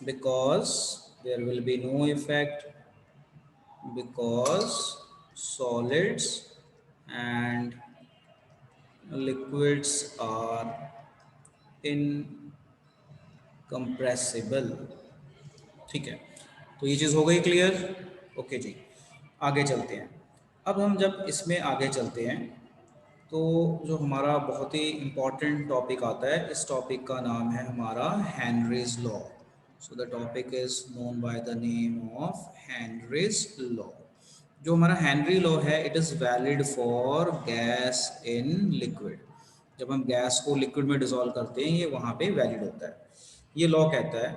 because there will be no effect, because solids and liquids are incompressible. ठीक है, तो ये चीज़ हो गई क्लियर। ओके जी, आगे चलते हैं। अब हम जब इसमें आगे चलते हैं तो जो हमारा बहुत ही इम्पॉर्टेंट टॉपिक आता है, इस टॉपिक का नाम है हमारा Henry's law. So the topic is known by the name of Henry's law. जो हमारा हेनरी लॉ है, it is valid for gas in liquid. जब हम गैस को लिक्विड में डिसॉल्व करते हैं, ये वहाँ पे वैलिड होता है। ये लॉ कहता है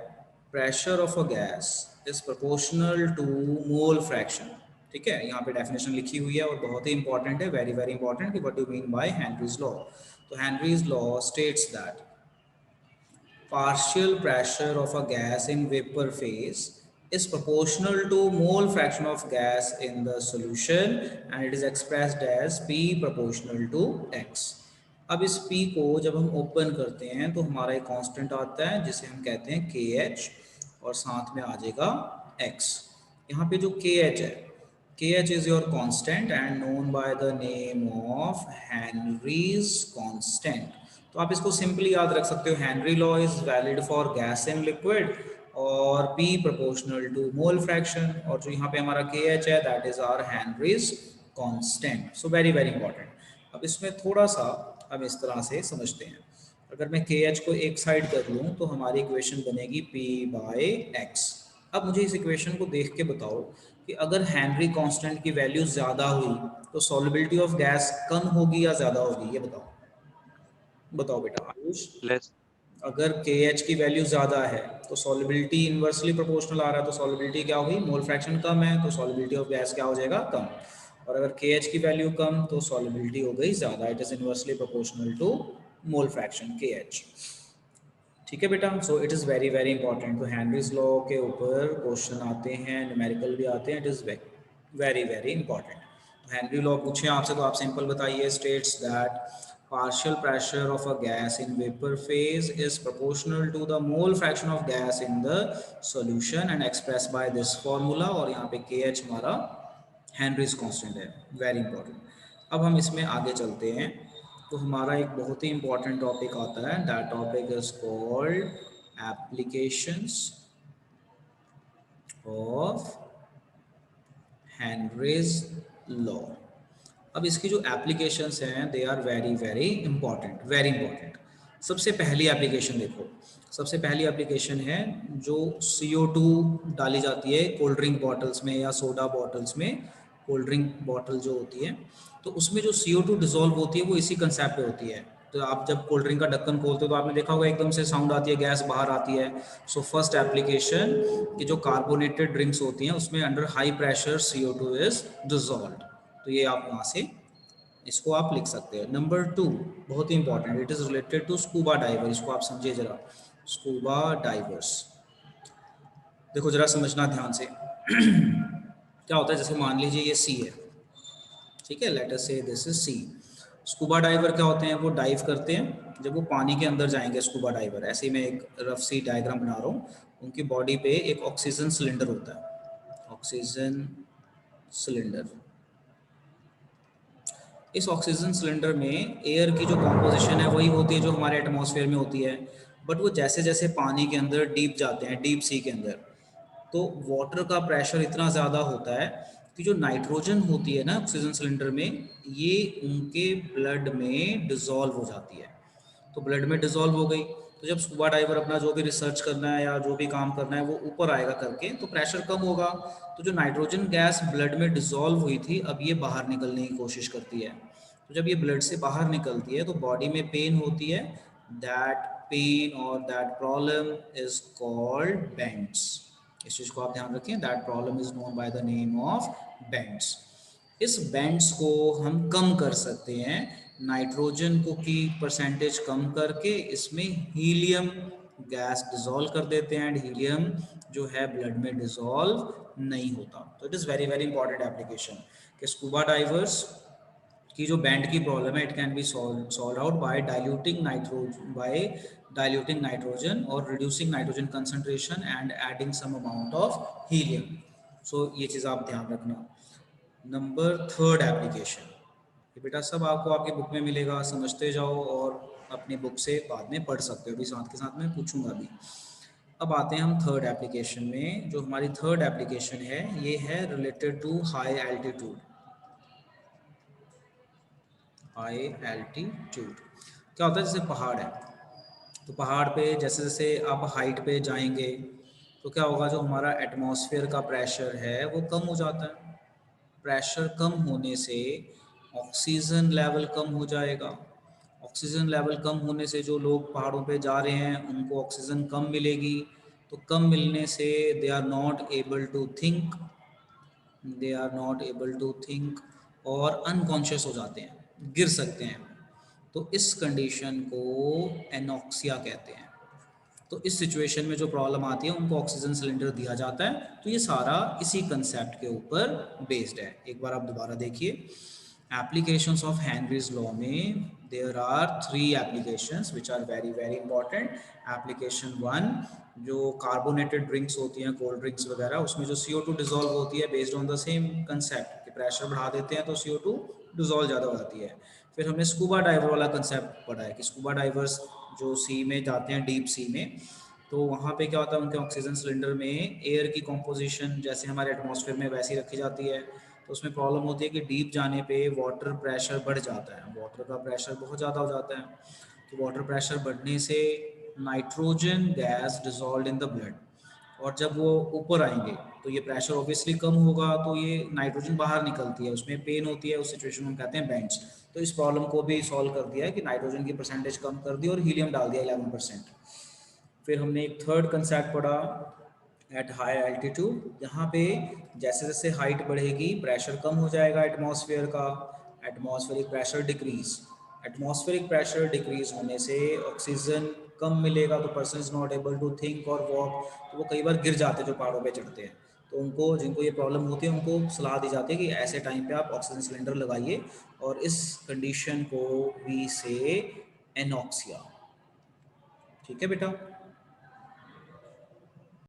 pressure of a gas is proportional to mole fraction. ठीक है, यहाँ पे डेफिनेशन लिखी हुई है और बहुत ही इंपॉर्टेंट है, वेरी वेरी इंपॉर्टेंट, कि what do mean by Henry's law. तो Henry's law states that partial pressure of a gas in vapor phase is proportional to mole fraction of gas in the solution and it is expressed as P proportional to X। अब इस P को जब हम open करते हैं तो हमारा एक कांस्टेंट आता है जिसे हम कहते हैं KH और साथ में आ जाएगा X। यहाँ पे जो KH है, KH is your constant and known by the name of Henry's constant। तो आप इसको सिंपली याद रख सकते हो, Henry law is valid for gas in liquid और P proportional to mole fraction, और जो यहाँ पे हमारा KH है that is our Henry's constant. So very very important. अब इसमें थोड़ा सा हम इस तरह से समझते हैं। अगर मैं KH को एक साइड कर लूँ तो हमारी इक्वेशन बनेगी P/X। अब मुझे इस इक्वेशन को देख के बताओ कि अगर हेनरी कांस्टेंट की वैल्यू ज़्यादा हुई तो सॉल्युबिलिटी ऑफ गैस कम होगी या ज़्यादा होगी, ये बताओ। बताओ बेटा आयुष। लेस। अगर KH की वैल्यू ज़्यादा है तो सॉल्युबिलिटी इन्वर्सली प्रोपोर्शनल आ रहा है, तो सॉल्युबिलिटी क्या होगी, मोल फ्रैक्शन कम है तो सॉल्युबिलिटी ऑफ गैस क्या हो जाएगा, कम। और अगर KH की वैल्यू कम तो सॉल्युबिलिटी हो गई ज़्यादा, it is inversely proportional to mole fraction KH। ठीक है बेटा, so it is very very important. तो हेनरीज लॉ के ऊपर क्वेश्चन आते हैं, न्यूमेरिकल भी आते हैं, it is very very important. Henry law पूछे आपसे तो आप सिंपल बताइए, states that partial pressure of a gas in vapor phase is proportional to the mole fraction of gas in the solution and expressed by this formula। और यहाँ पे KH हमारा Henrys constant है, वेरी इंपॉर्टेंट। अब हम इसमें आगे चलते हैं तो हमारा एक बहुत ही इंपॉर्टेंट टॉपिक आता है, that topic is called applications of Henry's law. अब इसकी जो एप्लीकेशंस हैं they are very very important, very important. सबसे पहली एप्लीकेशन देखो, सबसे पहली एप्लीकेशन है जो CO2 डाली जाती है कोल्ड ड्रिंक बॉटल्स में या सोडा बॉटल्स में। कोल्ड ड्रिंक बॉटल जो होती है तो उसमें जो CO2 डिजोल्व होती है वो इसी कंसेप्ट पे होती है। तो आप जब कोल्ड ड्रिंक का ढक्कन खोलते हो तो आपने देखा होगा एकदम से साउंड आती है, गैस बाहर आती है। सो फर्स्ट एप्लीकेशन कि जो कार्बोनेटेड ड्रिंक्स होती हैं उसमें under high pressure CO2 is dissolved. तो ये आप वहाँ से इसको आप लिख सकते हैं। नंबर 2 बहुत ही important, it is related to scuba diver. इसको आप समझिए जरा, स्कूबा डाइवर्स। देखो जरा समझना ध्यान से क्या होता है, जैसे मान लीजिए ये सी है, ठीक है, let us say this is sea. Scuba diver क्या होते हैं, वो डाइव करते हैं, जब वो पानी के अंदर जाएंगे स्कूबा डाइवर, ऐसे ही मैं एक रफ सी डायग्राम बना रहा हूँ। उनकी बॉडी पे एक ऑक्सीजन सिलेंडर होता है, ऑक्सीजन सिलेंडर। इस ऑक्सीजन सिलेंडर में एयर की जो कॉम्पोजिशन है वही होती है जो हमारे एटमॉस्फेयर में होती है। बट वो जैसे जैसे पानी के अंदर डीप जाते हैं, डीप सी के अंदर, तो वाटर का प्रेशर इतना ज़्यादा होता है कि जो नाइट्रोजन होती है ना ऑक्सीजन सिलेंडर में, ये उनके ब्लड में डिज़ोल्व हो जाती है। तो ब्लड में डिज़ोल्व हो गई तो जब स्कूबा डाइवर अपना जो भी रिसर्च करना है या जो भी काम करना है वो ऊपर आएगा करके, तो प्रेशर कम होगा। तो जो नाइट्रोजन गैस ब्लड में डिज़ोल्व हुई थी अब ये बाहर निकलने की कोशिश करती है। तो जब ये ब्लड से बाहर निकलती है तो बॉडी में पेन होती है। दैट पेन और that problem is called bends. इस चीज़ को आप ध्यान रखें, that problem is known by the name of bends. इस बैंड्स को हम कम कर सकते हैं नाइट्रोजन को की परसेंटेज कम करके, इसमें हीलियम गैस डिसॉल्व कर देते हैं एंड हीलियम जो है ब्लड में डिसॉल्व नहीं होता। तो it is very very important application कि स्कूबा डाइवर्स की जो बैंड की प्रॉब्लम है it can be solve out by diluting nitrogen, बाय diluting nitrogen or reducing nitrogen concentration and adding some amount of helium. So ये चीज़ आप ध्यान रखना. नंबर थर्ड एप्लीकेशन, ये बेटा सब आपको आपकी बुक में मिलेगा, समझते जाओ और अपनी बुक से बाद में पढ़ सकते हो, अभी साथ के साथ मैं पूछूंगा भी. अब आते हैं हम थर्ड एप्लीकेशन में. जो हमारी थर्ड एप्लीकेशन है ये है related to high altitude. High altitude क्या होता है? जैसे पहाड़ है, तो पहाड़ पे जैसे जैसे आप हाइट पे जाएंगे तो क्या होगा, जो हमारा एटमॉस्फेयर का प्रेशर है वो कम हो जाता है. प्रेशर कम होने से ऑक्सीजन लेवल कम हो जाएगा. ऑक्सीजन लेवल कम होने से जो लोग पहाड़ों पे जा रहे हैं उनको ऑक्सीजन कम मिलेगी. तो कम मिलने से they are not able to think, they are not able to think और अनकॉन्शियस हो जाते हैं, गिर सकते हैं. तो इस कंडीशन को एनॉक्सिया कहते हैं. तो इस सिचुएशन में जो प्रॉब्लम आती है उनको ऑक्सीजन सिलेंडर दिया जाता है. तो ये सारा इसी कंसेप्ट के ऊपर बेस्ड है. एक बार आप दोबारा देखिए. एप्लीकेशंस ऑफ हेनरीज लॉ में there are three applications which are very very important. Application one, जो कार्बोनेटेड ड्रिंक्स होती हैं, कोल्ड ड्रिंक्स वगैरह, उसमें जो CO2 डिजोल्व होती है based on the same concept कि प्रेशर बढ़ा देते हैं तो CO2 डिजोल्व ज़्यादा हो जाती है. फिर हमने स्कूबा डाइवर वाला कंसेप्ट पढ़ा है कि स्कूबा डाइवर्स जो सी में जाते हैं, डीप सी में, तो वहाँ पे क्या होता है, उनके ऑक्सीजन सिलेंडर में एयर की कॉम्पोजिशन जैसे हमारे एटमॉस्फेयर में वैसी रखी जाती है. तो उसमें प्रॉब्लम होती है कि डीप जाने पे वाटर प्रेशर बढ़ जाता है, वाटर का प्रेशर बहुत ज़्यादा हो जाता है. तो वाटर प्रेशर बढ़ने से nitrogen gas dissolve in the blood, और जब वो ऊपर आएंगे तो ये प्रेशर ऑब्वियसली कम होगा, तो ये नाइट्रोजन बाहर निकलती है, उसमें पेन होती है. उस सिचुएशन में हम कहते हैं बेंच. तो इस प्रॉब्लम को भी सॉल्व कर दिया है कि नाइट्रोजन की परसेंटेज कम कर दी और हीलियम डाल दिया 11%. फिर हमने एक थर्ड कंसेप्ट पढ़ा एट हाई एल्टीट्यूड. यहाँ पे जैसे जैसे हाइट बढ़ेगी प्रेशर कम हो जाएगा एटमॉस्फेयर का. Atmospheric pressure decrease, atmospheric pressure decrease होने से ऑक्सीजन कम मिलेगा, तो person is not able to think और वॉक. तो वो कई बार गिर जाते हैं जो पहाड़ों पे चढ़ते हैं. तो उनको, जिनको ये प्रॉब्लम होती है, उनको सलाह दी जाती है कि ऐसे टाइम पे आप ऑक्सीजन सिलेंडर लगाइए. और इस कंडीशन को वी से एनॉक्सिया. ठीक है बेटा.